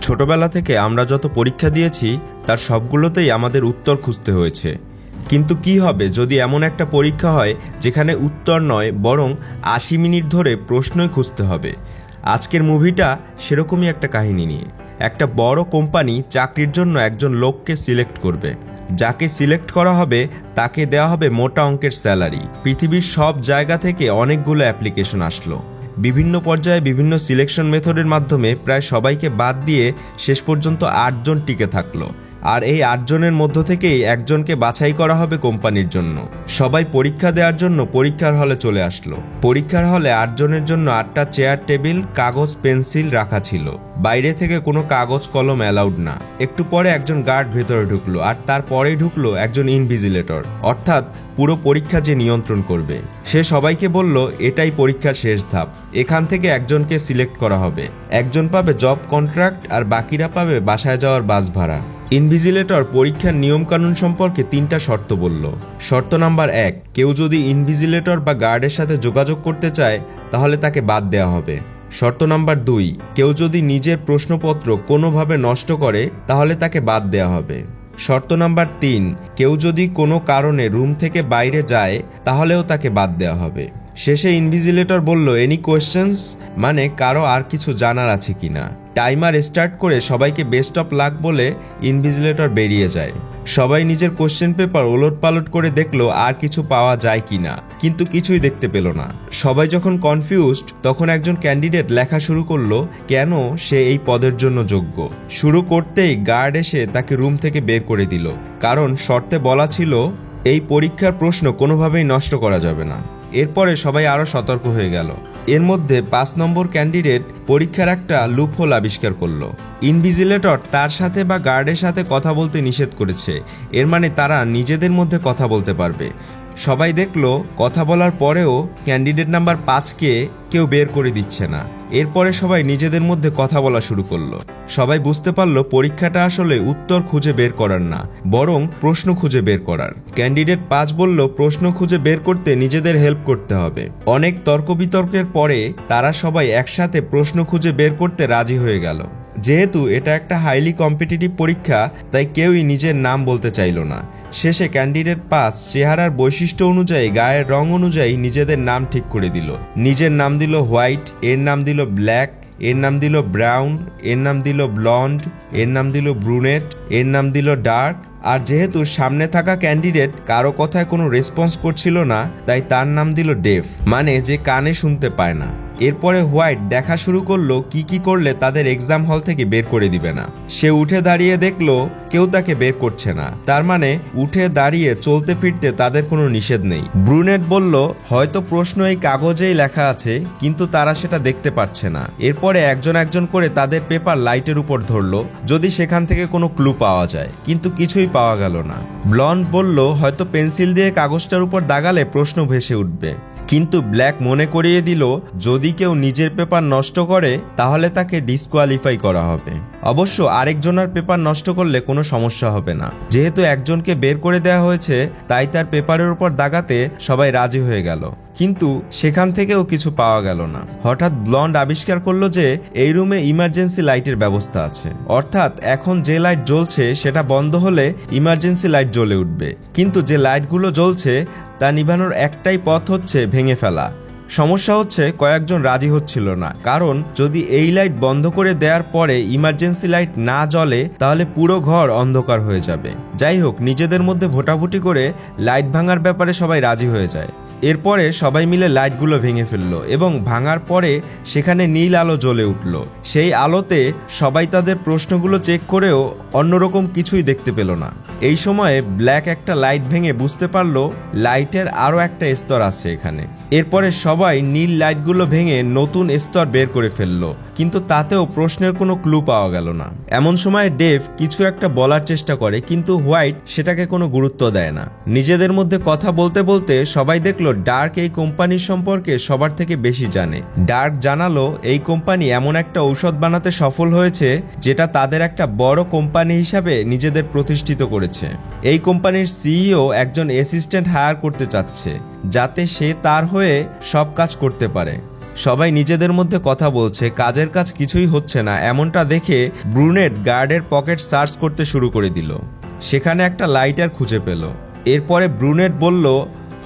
ছোটবেলা থেকে আমরা যত পরীক্ষা দিয়েছি তার সবগুলোতেই আমাদের উত্তর খুঁজতে হয়েছে। কিন্তু কি হবে যদি এমন একটা পরীক্ষা হয় যেখানে উত্তর নয় বরং ৮০ মিনিট ধরে প্রশ্নই খুঁজতে হবে? আজকের মুভিটা সেরকমই একটা কাহিনী নিয়ে। একটা বড় কোম্পানি চাকরির জন্য একজন লোককে সিলেক্ট করবে। যাকে সিলেক্ট করা হবে তাকে দেওয়া হবে মোটা অঙ্কের স্যালারি। পৃথিবীর সব জায়গা থেকে অনেকগুলো অ্যাপ্লিকেশন আসলো। বিভিন্ন পর্যায়ে বিভিন্ন সিলেকশন মেথডের মাধ্যমে প্রায় সবাইকে বাদ দিয়ে শেষ পর্যন্ত ৮ জন টিকে থাকলো। আর এই ৮ জনের মধ্য থেকেই একজনকে বাছাই করা হবে কোম্পানির জন্য। সবাই পরীক্ষা দেওয়ার জন্য পরীক্ষার হলে চলে আসলো। পরীক্ষার হলে ৮ জনের জন্য ৮টা চেয়ার, টেবিল, কাগজ, পেন্সিল রাখা ছিল। বাইরে থেকে কোনো কাগজ কলম অ্যালাউড না। একটু পরে একজন গার্ড ভেতরে ঢুকলো, আর তারপরেই ঢুকলো একজন ইনভিজিলেটর, অর্থাৎ পুরো পরীক্ষা যে নিয়ন্ত্রণ করবে। সে সবাইকে বলল এটাই পরীক্ষার শেষ ধাপ, এখান থেকে একজনকে সিলেক্ট করা হবে। একজন পাবে জব কন্ট্রাক্ট আর বাকিরা পাবে বাসায় যাওয়ার বাস ভাড়া। ইনভিজিলেটর পরীক্ষার নিয়মকানুন সম্পর্কে ৩টা শর্ত বলল। শর্ত নাম্বার ১, কেউ যদি ইনভিজিলেটর বা গার্ডের সাথে যোগাযোগ করতে চায় তাহলে তাকে বাদ দেওয়া হবে। শর্ত নাম্বার ২, কেউ যদি নিজের প্রশ্নপত্র কোনোভাবে নষ্ট করে তাহলে তাকে বাদ দেওয়া হবে। শর্ত নাম্বার ৩, কেউ যদি কোনো কারণে রুম থেকে বাইরে যায় তাহলেও তাকে বাদ দেওয়া হবে। শেষে ইনভিজিলেটর বলল এনি কোয়েশ্চেন্স, মানে কারো আর কিছু জানার আছে কিনা। টাইমার স্টার্ট করে সবাইকে বেস্ট অফ লাক বলে ইনভিজিলেটর বেরিয়ে যায়। সবাই নিজের কোশ্চেন পেপার ওলট পালট করে দেখলো আর কিছু পাওয়া যায় কিনা, কিন্তু কিছুই দেখতে পেল না। সবাই যখন কনফিউজড তখন একজন ক্যান্ডিডেট লেখা শুরু করলো কেন সে এই পদের জন্য যোগ্য। শুরু করতেই গার্ড এসে তাকে রুম থেকে বের করে দিল, কারণ শর্তে বলা ছিল এই পরীক্ষার প্রশ্ন কোনোভাবেই নষ্ট করা যাবে না। এরপরে সবাই আরো সতর্ক হয়ে গেল। এর মধ্যে ৫ নম্বর ক্যান্ডিডেট পরীক্ষার একটা লুপহোল আবিষ্কার করলো। ইনভিজিলেটর তার সাথে বা গার্ডের সাথে কথা বলতে নিষেধ করেছে, এর মানে তারা নিজেদের মধ্যে কথা বলতে পারবে। সবাই দেখলো কথা বলার পরেও ক্যান্ডিডেট নাম্বার ৫কে কেউ বের করে দিচ্ছে না। এরপরে সবাই নিজেদের মধ্যে কথা বলা শুরু করলো। সবাই বুঝতে পারলো পরীক্ষাটা আসলে উত্তর খুঁজে বের করার না, বরং প্রশ্ন খুঁজে বের করার। ক্যান্ডিডেট ৫ বলল প্রশ্ন খুঁজে বের করতে নিজেদের হেল্প করতে হবে। অনেক তর্ক বিতর্কের পরে তারা সবাই একসাথে প্রশ্ন খুঁজে বের করতে রাজি হয়ে গেল। যেহেতু এটা একটা হাইলি কম্পিটিটিভ পরীক্ষা, তাই কেউই নিজের নাম বলতে চাইল না। শেষে ক্যান্ডিডেট ৫ চেহারার বৈশিষ্ট্য অনুযায়ী, গায়ের রং অনুযায়ী নিজেদের নাম ঠিক করে দিল। নিজের নাম দিল হোয়াইট, এর নাম দিল ব্ল্যাক, এর নাম দিল ব্রাউন, এর নাম দিল ব্লন্ড, এর নাম দিল ব্রুনেট, এর নাম দিল ডার্ক। আর যেহেতু সামনে থাকা ক্যান্ডিডেট কারো কথায় কোনো রেসপন্স করছিল না, তাই তার নাম দিল ডেফ, মানে যে কানে শুনতে পায় না। এরপরে হোয়াইট দেখা শুরু করলো কি কি করলে তাদের এক্সাম হল থেকে বের করে দিবে না। সে উঠে দাঁড়িয়ে দেখলো কেউ তাকে বের করছে না, তার মানে উঠে দাঁড়িয়ে চলতে ফিরতে তাদের কোনো নিষেধ নেই। ব্রুনেট বলল হয়তো প্রশ্ন এই কাগজেই লেখা আছে, কিন্তু তারা সেটা দেখতে পাচ্ছে না। এরপরে একজন একজন করে তাদের পেপার লাইটের উপর ধরলো, যদি সেখান থেকে কোনো ক্লু পাওয়া যায়, কিন্তু কিছুই পাওয়া গেল না। ব্লন্ড বলল হয়তো পেন্সিল দিয়ে কাগজটার উপর দাগালে প্রশ্ন ভেসে উঠবে, কিন্তু ব্ল্যাক মনে করিয়ে দিল যদি কেউ নিজের পেপার নষ্ট করে তাহলে তাকে ডিসকোয়ালিফাই করা হবে। অবশ্য আরেকজনের পেপার নষ্ট করলে কোনো সমস্যা হবে না, যেহেতু একজনকে বের করে দেওয়া হয়েছে, তাই তার পেপারের উপর দাগাতে সবাই রাজি হয়ে গেল। কিন্তু সেখান থেকেও কিছু পাওয়া গেল না। হঠাৎ ব্লন্ড আবিষ্কার করলো যে এই রুমে ইমার্জেন্সি লাইটের ব্যবস্থা আছে, অর্থাৎ এখন যে লাইট জ্বলছে সেটা বন্ধ হলে ইমার্জেন্সি লাইট জ্বলে উঠবে। কিন্তু যে লাইটগুলো জ্বলছে তা নিভানোর একটাই পথ হচ্ছে ভেঙে ফেলা। সমস্যা হচ্ছে কয়েকজন রাজি হচ্ছিল না, কারণ যদি এই লাইট বন্ধ করে দেওয়ার পরে ইমার্জেন্সি লাইট না জ্বলে তাহলে পুরো ঘর অন্ধকার হয়ে যাবে। যাই হোক, নিজেদের মধ্যে ভোটাভুটি করে লাইট ভাঙার ব্যাপারে সবাই রাজি হয়ে যায়। এরপরে সবাই মিলে লাইটগুলো ভেঙে ফেললো এবং ভাঙার পরে সেখানে নীল আলো জ্বলে উঠল। সেই আলোতে সবাই তাদের প্রশ্নগুলো চেক করেও অন্যরকম কিছুই দেখতে পেল না। এই সময়ে ব্ল্যাক একটা লাইট ভেঙে বুঝতে পারলো লাইটের আরো একটা স্তর আছে এখানে। এরপরে সবাই নীল লাইটগুলো ভেঙে নতুন স্তর বের করে ফেললো, কিন্তু তাতেও প্রশ্নের কোনো ক্লু পাওয়া গেল না। এমন সময় ডেভ কিছু একটা বলার চেষ্টা করে, কিন্তু হোয়াইট সেটাকে কোনো গুরুত্ব দেয় না। নিজেদের মধ্যে কথা বলতে বলতে সবাই দেখলো ডার্ক এই কোম্পানির সম্পর্কে সবার থেকে বেশি জানে। ডার্ক জানালো এই কোম্পানি এমন একটা ঔষধ বানাতে সফল হয়েছে যেটা তাদের একটা বড় কোম্পানি হিসাবে নিজেদের প্রতিষ্ঠিত করেছে। এই কোম্পানির সিইও একজন অ্যাসিস্ট্যান্ট হায়ার করতে চাচ্ছে, যাতে সে তার হয়ে সব কাজ করতে পারে। সবাই নিজেদের মধ্যে কথা বলছে, কাজের কাজ কিছুই হচ্ছে না। এমনটা দেখে ব্রুনেট গার্ডের পকেট সার্চ করতে শুরু করে দিল। সেখানে একটা লাইটার খুঁজে পেল। এরপরে ব্রুনেট বলল,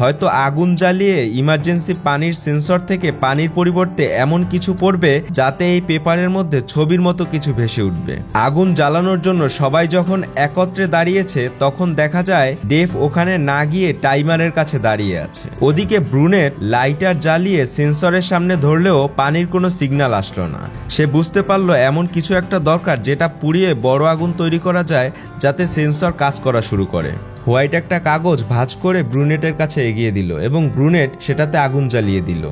হয়তো আগুন জ্বালিয়ে ইমার্জেন্সি পানির সেন্সর থেকে পানির পরিবর্তে এমন কিছু পড়বে যাতে এই পেপারের মধ্যে ছবির মতো কিছু ভেসে উঠবে। আগুন জ্বালানোর জন্য সবাই যখন একত্রে দাঁড়িয়েছে তখন দেখা যায় ডেভ ওখানে না গিয়ে টাইমারের কাছে দাঁড়িয়ে আছে। ওদিকে ব্রুনেট লাইটার জ্বালিয়ে সেন্সরের সামনে ধরলেও পানির কোনো সিগন্যাল আসলো না। সে বুঝতে পারলো এমন কিছু একটা দরকার যেটা পুড়িয়ে বড় আগুন তৈরি করা যায় যাতে সেন্সর কাজ করা শুরু করে। হোয়াইট একটা কাগজ ভাঁজ করে ব্রুনেটের কাছে এগিয়ে দিল এবং ব্রুনেট সেটাতে আগুন জ্বালিয়ে দিল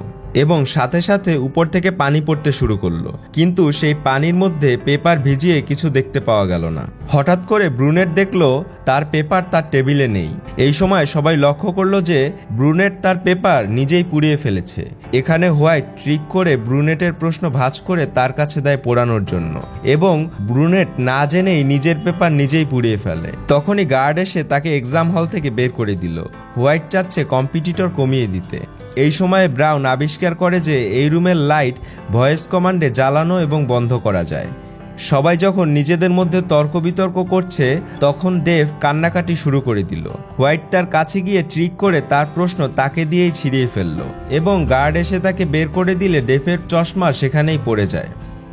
এবং সাথে সাথে উপর থেকে পানি পড়তে শুরু করলো। কিন্তু সেই পানির মধ্যে পেপার ভিজিয়ে কিছু দেখতে পাওয়া গেল না। হঠাৎ করে ব্রুনেট দেখলো তার পেপার তার টেবিলে নেই। এই সময় সবাই লক্ষ্য করলো যে ব্রুনেট তার পেপার নিজেই পুড়িয়ে ফেলেছে। এখানে হোয়াইট ট্রিক করে ব্রুনেটের প্রশ্ন ভাঁজ করে তার কাছে দেয় পোড়ানোর জন্য এবং ব্রুনেট না জেনেই নিজের পেপার নিজেই পুড়িয়ে ফেলে। তখনই গার্ড এসে তাকে এক্সাম হল থেকে বের করে দিল। হোয়াইট চাচ্ছে কম্পিটিটর কমিয়ে দিতে। এই সময়ে ব্রাউন আবিষ্কার করে যে এই রুমের লাইট ভয়েস কমান্ডে জ্বালানো এবং বন্ধ করা যায়। সবাই যখন নিজেদের মধ্যে তর্ক বিতর্ক করছে তখন ডেভ কান্নাকাটি শুরু করে দিল। হোয়াইট তার কাছে গিয়ে ট্রিক করে তার প্রশ্ন তাকে দিয়েই ছিঁড়িয়ে ফেলল এবং গার্ড এসে তাকে বের করে দিলে ডেভের চশমা সেখানেই পড়ে যায়।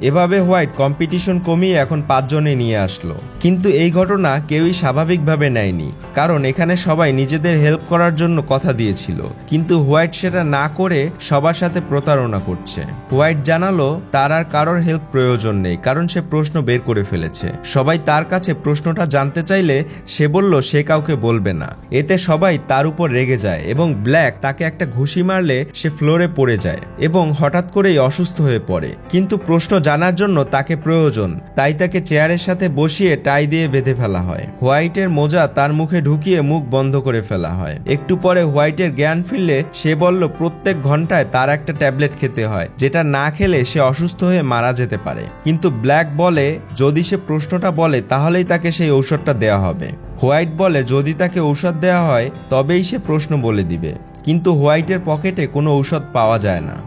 এভাবে হোয়াইট কম্পিটিশন কমিয়ে এখন 5 জনে নিয়ে আসলো। কিন্তু এই ঘটনা কেউই স্বাভাবিকভাবে নেয়নি, কারণ এখানে সবাই নিজেদের হেল্প করার জন্য কথা দিয়েছিল। কিন্তু হোয়াইট সেটা না করে সবার সাথে প্রতারণা করছে। হোয়াইট জানালো তার আর কারোর হেল্প প্রয়োজন নেই, কারণ সে প্রশ্ন বের করে ফেলেছে। সবাই তার কাছে প্রশ্নটা জানতে চাইলে সে বলল সে কাউকে বলবে না। এতে সবাই তার উপর রেগে যায় এবং ব্ল্যাক তাকে একটা ঘুষি মারলে সে ফ্লোরে পড়ে যায় এবং হঠাৎ করেই অসুস্থ হয়ে পড়ে। কিন্তু প্রশ্ন জানার জন্য তাকে প্রয়োজন, তাই তাকে চেয়ারের সাথে বসিয়ে টাই দিয়ে বেঁধে ফেলা হয়। হোয়াইটের মোজা তার মুখে ঢুকিয়ে মুখ বন্ধ করে ফেলা হয়। একটু পরে হোয়াইটের জ্ঞান ফিরলে সে বলল প্রত্যেক ঘন্টায় তার একটা ট্যাবলেট খেতে হয়, যেটা না খেলে সে অসুস্থ হয়ে মারা যেতে পারে। কিন্তু ব্ল্যাক বলে যদি সে প্রশ্নটা বলে তাহলেই তাকে সেই ঔষধটা দেওয়া হবে। হোয়াইট বলে যদি তাকে ঔষধ দেওয়া হয় তবেই সে প্রশ্ন বলে দিবে। কিন্তু হোয়াইটের পকেটে কোনো ঔষধ পাওয়া যায় না।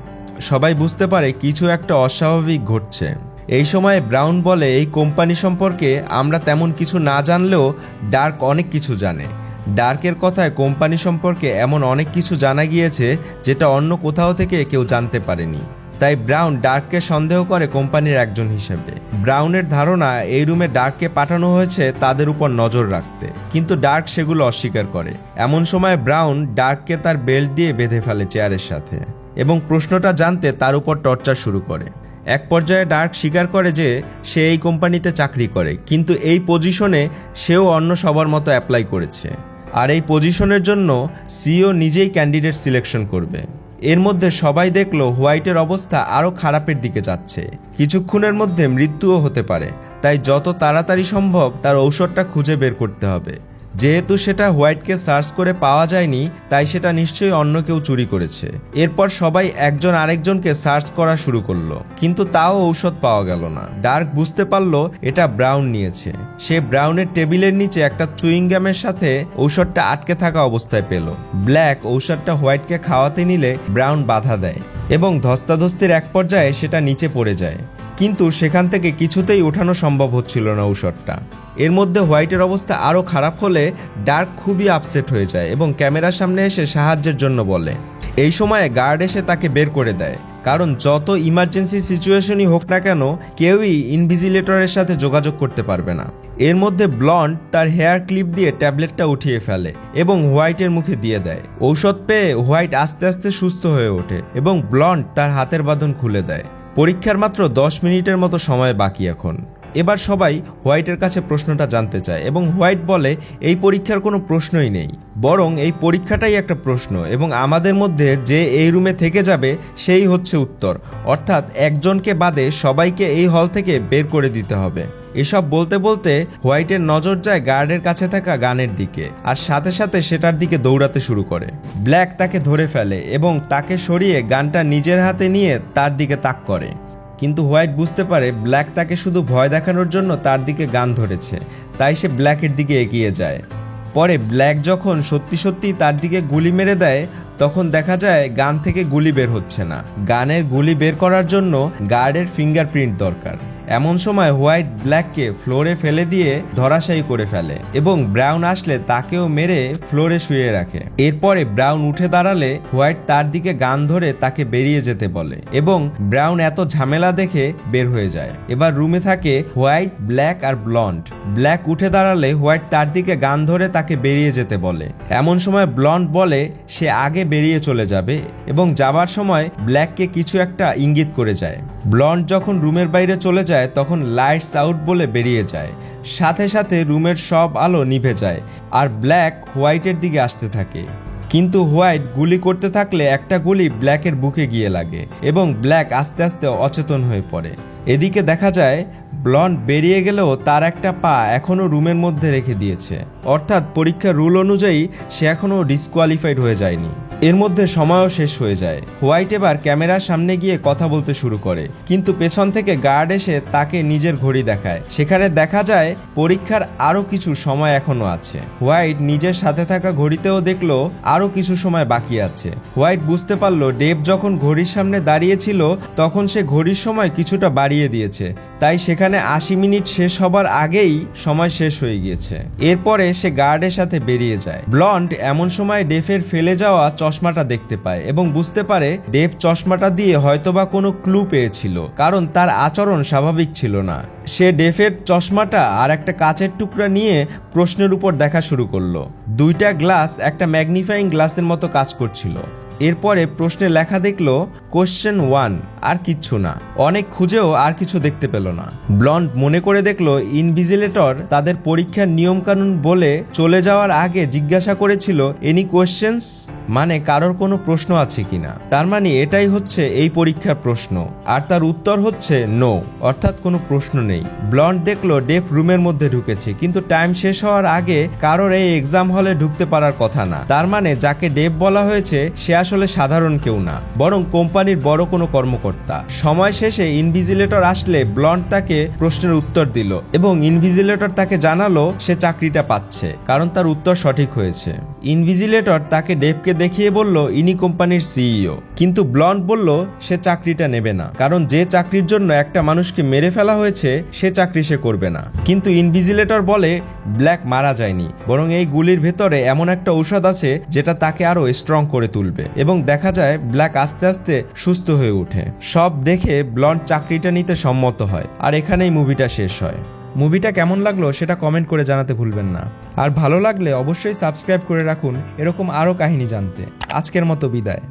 সবাই বুঝতে পারে কিছু একটা অস্বাভাবিক ঘটছে। এই সময় ব্রাউন বলে এই কোম্পানি সম্পর্কে আমরা তেমন কিছু না জানলেও ডার্ক অনেক কিছু জানে। ডার্কের কথায় কোম্পানি সম্পর্কে এমন অনেক কিছু জানা গিয়েছে যেটা অন্য কোথাও থেকে কেউ জানতে পারেনি। তাই ব্রাউন ডার্ককে সন্দেহ করে কোম্পানির একজন হিসেবে। ব্রাউনের ধারণা এই রুমে ডার্ককে পাঠানো হয়েছে তাদের উপর নজর রাখতে, কিন্তু ডার্ক সেগুলো অস্বীকার করে। এমন সময় ব্রাউন ডার্ককে তার বেল্ট দিয়ে বেঁধে ফেলে চেয়ারের সাথে এবং প্রশ্নটা জানতে তার উপর টর্চার শুরু করে। এক পর্যায়ে ডার্ক স্বীকার করে যে সে এই কোম্পানিতে চাকরি করে, কিন্তু এই পজিশনে সেও অন্য সবার মতো অ্যাপ্লাই করেছে আর এই পজিশনের জন্য সিইও নিজেই ক্যান্ডিডেট সিলেকশন করবে। এর মধ্যে সবাই দেখলো হোয়াইটের অবস্থা আরও খারাপের দিকে যাচ্ছে। কিছুক্ষণের মধ্যে মৃত্যুও হতে পারে, তাই যত তাড়াতাড়ি সম্ভব তার ঔষধটা খুঁজে বের করতে হবে। যেহেতু সেটা হোয়াইটকে সার্চ করে পাওয়া যায়নি, তাই সেটা নিশ্চয়ই অন্য কেউ চুরি করেছে। এরপর সবাই একজন আরেকজনকে সার্চ করা শুরু করলো, কিন্তু তাও ঔষধ পাওয়া গেল না। ডার্ক বুঝতে পারলো এটা ব্রাউন নিয়েছে। সে ব্রাউনের টেবিলের নিচে একটা চুইংগামের সাথে ঔষধটা আটকে থাকা অবস্থায় পেল। ব্ল্যাক ঔষধটা হোয়াইটকে খাওয়াতে নিলে ব্রাউন বাধা দেয় এবং ধস্তাধস্তির এক পর্যায়ে সেটা নিচে পড়ে যায়, কিন্তু সেখান থেকে কিছুতেই ওঠানো সম্ভব হচ্ছিল না ঔষধটা। এর মধ্যে হোয়াইটের অবস্থা আরও খারাপ হলে ডার্ক খুবই আপসেট হয়ে যায় এবং ক্যামেরার সামনে এসে সাহায্যের জন্য বলে। এই সময়ে গার্ড এসে তাকে বের করে দেয়, কারণ যত ইমার্জেন্সি সিচুয়েশনই হোক না কেন কেউই ইনভিজিলেটরের সাথে যোগাযোগ করতে পারবে না। এর মধ্যে ব্লন্ড তার হেয়ার ক্লিপ দিয়ে ট্যাবলেটটা উঠিয়ে ফেলে এবং হোয়াইটের মুখে দিয়ে দেয়। ঔষধ পেয়ে হোয়াইট আস্তে আস্তে সুস্থ হয়ে ওঠে এবং ব্লন্ড তার হাতের বাঁধন খুলে দেয়। পরীক্ষার মাত্র 10 মিনিটের মতো সময় বাকি এখন। এবার সবাই হোয়াইটের কাছে প্রশ্নটা জানতে চায় এবং হোয়াইট বলে এই পরীক্ষার কোনো প্রশ্নই নেই, বরং এই পরীক্ষাটাই একটা প্রশ্ন এবং আমাদের মধ্যে যে এই রুমে থেকে যাবে সেই হচ্ছে উত্তর, অর্থাৎ একজনকে বাদে সবাইকে এই হল থেকে বের করে দিতে হবে। এসব বলতে বলতে হোয়াইটের নজর যায় গার্ডের কাছে থাকা গানের দিকে আর সাথে সাথে সেটার দিকে দৌড়াতে শুরু করে। ব্ল্যাক তাকে ধরে ফেলে এবং তাকে সরিয়ে গানটা নিজের হাতে নিয়ে তার দিকে তাক করে, কিন্তু হোয়াইট বুঝতে পারে ব্ল্যাক তাকে শুধু ভয় দেখানোর জন্য তার দিকে গান ধরেছে, তাই সে ব্ল্যাকের দিকে এগিয়ে যায়। পরে ব্ল্যাক যখন সত্যি সত্যি তার দিকে গুলি মেরে দেয়, তখন দেখা যায় গান থেকে গুলি বের হচ্ছে না। গানের গুলি বের করার জন্য গার্ডের ফিঙ্গারপ্রিন্ট দরকার। এমন সময় হোয়াইট ব্ল্যাককে ফ্লোরে ফেলে দিয়ে ধরাশায়ী করে ফেলে এবং ব্রাউন আসলে তাকেও মেরে ফ্লোরে শুয়ে রাখে। এরপরে ব্রাউন উঠে দাঁড়ালে হোয়াইট তার দিকে গান ধরে তাকে বেরিয়ে যেতে বলে এবং ব্রাউন এত ঝামেলা দেখে বের হয়ে যায়। এবার রুমে থাকে হোয়াইট, ব্ল্যাক আর ব্লন্ড। ব্ল্যাক উঠে দাঁড়ালে হোয়াইট তার দিকে গান ধরে তাকে বেরিয়ে যেতে বলে। এমন সময় ব্লন্ড বলে সে আগে বেরিয়ে চলে যাবে এবং যাবার সময় ব্ল্যাককে কিছু একটা ইঙ্গিত করে যায়। ব্লন্ড যখন রুমের বাইরে চলে যায় তখন লাইটস আউট বলে বেরিয়ে যায়। সাথে সাথে রুমের সব আলো নিভে যায় আর ব্ল্যাক হোয়াইটের দিকে আসতে থাকে। কিন্তু হোয়াইট গুলি করতে থাকলে একটা গুলি ব্ল্যাকের বুকে গিয়ে লাগে এবং ব্ল্যাক আস্তে আস্তে অচেতন হয়ে পড়ে। এদিকে দেখা যায় ব্লন্ড বেরিয়ে গেলেও তার একটা পা এখনো রুমের মধ্যে রেখে দিয়েছে, অর্থাৎ পরীক্ষার রুল অনুযায়ী সে এখনো ডিসকোয়ালিফাইড হয়ে যায়নি। এর মধ্যে সময়ও শেষ হয়ে যায়। হোয়াইট এবার ক্যামেরার সামনে গিয়ে কথা বলতে শুরু করে, কিন্তু পেছন থেকে গার্ড এসে তাকে নিজের ঘড়ি দেখায়। সেখানে দেখা যায় পরীক্ষার আরো কিছু সময় এখনো আছে। হোয়াইট নিজের সাথে থাকা ঘড়িতেও দেখলো আরো কিছু সময় বাকি আছে। হোয়াইট বুঝতে পারলো ডেভ যখন ঘড়ির সামনে দাঁড়িয়েছিল তখন সে ঘড়ির সময় কিছুটা বাড়িয়ে দিয়েছে, তাই সেখানে 80 মিনিট শেষ হবার আগেই সময় শেষ হয়ে গিয়েছে। এরপরে সে গার্ডের সাথে বেরিয়ে যায়। ব্লন্ড এমন সময় ডেভের ফেলে যাওয়া চশমাটা দেখতে পায় এবং বুঝতে পারে ডেভ চশমাটা দিয়ে হয়তোবা কোনো ক্লু পেয়েছিল, কারণ তার আচরণ স্বাভাবিক ছিল না। সে ডেভের চশমাটা আর একটা কাচের টুকরা নিয়ে প্রশ্নের উপর দেখা শুরু করলো। দুইটা গ্লাস একটা ম্যাগনিফাইং গ্লাসের মতো কাজ করছিল। এরপরে প্রশ্নে লেখা দেখলো কোশ্চেন 1, আর কিচ্ছু না। অনেক খুঁজেও আর কিছু দেখতে পেল না। ব্লন্ড মনে করে দেখলো ইনভিজিলেটর তাদের পরীক্ষার নিয়ম কানুন বলে চলে যাওয়ার আগে জিজ্ঞাসা করেছিল এনি কোশ্চেন্স, মানে কারোর কোনো প্রশ্ন আছে কিনা। তার মানে এটাই হচ্ছে এই পরীক্ষার প্রশ্ন, আর তার উত্তর হচ্ছে নো, অর্থাৎ কোনো প্রশ্ন নেই। ব্লন্ড দেখলো ডেভ রুমের মধ্যে ঢুকেছে, কিন্তু টাইম শেষ হওয়ার আগে কারোর এই এক্সাম হলে ঢুকতে পারার কথা না। তার মানে যাকে ডেভ বলা হয়েছে সে আসলে সাধারণ কেউ না, বরং কোম্পানির বড় কোনো কর্মকর্তা। সময় শেষে ইনভিজিলেটর আসলে ব্লন্ড তাকে প্রশ্নের উত্তর দিল এবং ইনভিজিলেটর তাকে জানালো সে চাকরিটা পাচ্ছে, কারণ তার উত্তর সঠিক হয়েছে। ইনভিজিলেটর তাকে ডেভকে দেখিয়ে বলল ইনি কোম্পানির সিইও, কিন্তু ব্লন্ড বলল সে চাকরিটা নেবে না, কারণ যে চাকরির জন্য একটা মানুষকে মেরে ফেলা হয়েছে সে চাকরি সে করবে না। কিন্তু ইনভিজিলেটর বলে ব্ল্যাক মারা যায়নি, বরং এই গুলির ভেতরে এমন একটা ঔষধ আছে যেটা তাকে আরো স্ট্রং করে তুলবে, এবং দেখা যায় ব্ল্যাক আস্তে আস্তে সুস্থ হয়ে ওঠে। সব দেখে ব্লন্ড চাকরিটা নিতে সম্মত হয়, আর এখানেই মুভিটা শেষ হয়। মুভিটা কেমন লাগলো সেটা কমেন্ট করে জানাতে ভুলবেন না, আর ভালো লাগলে অবশ্যই সাবস্ক্রাইব করে রাখুন এরকম আরো কাহিনী জানতে। আজকের মতো বিদায়।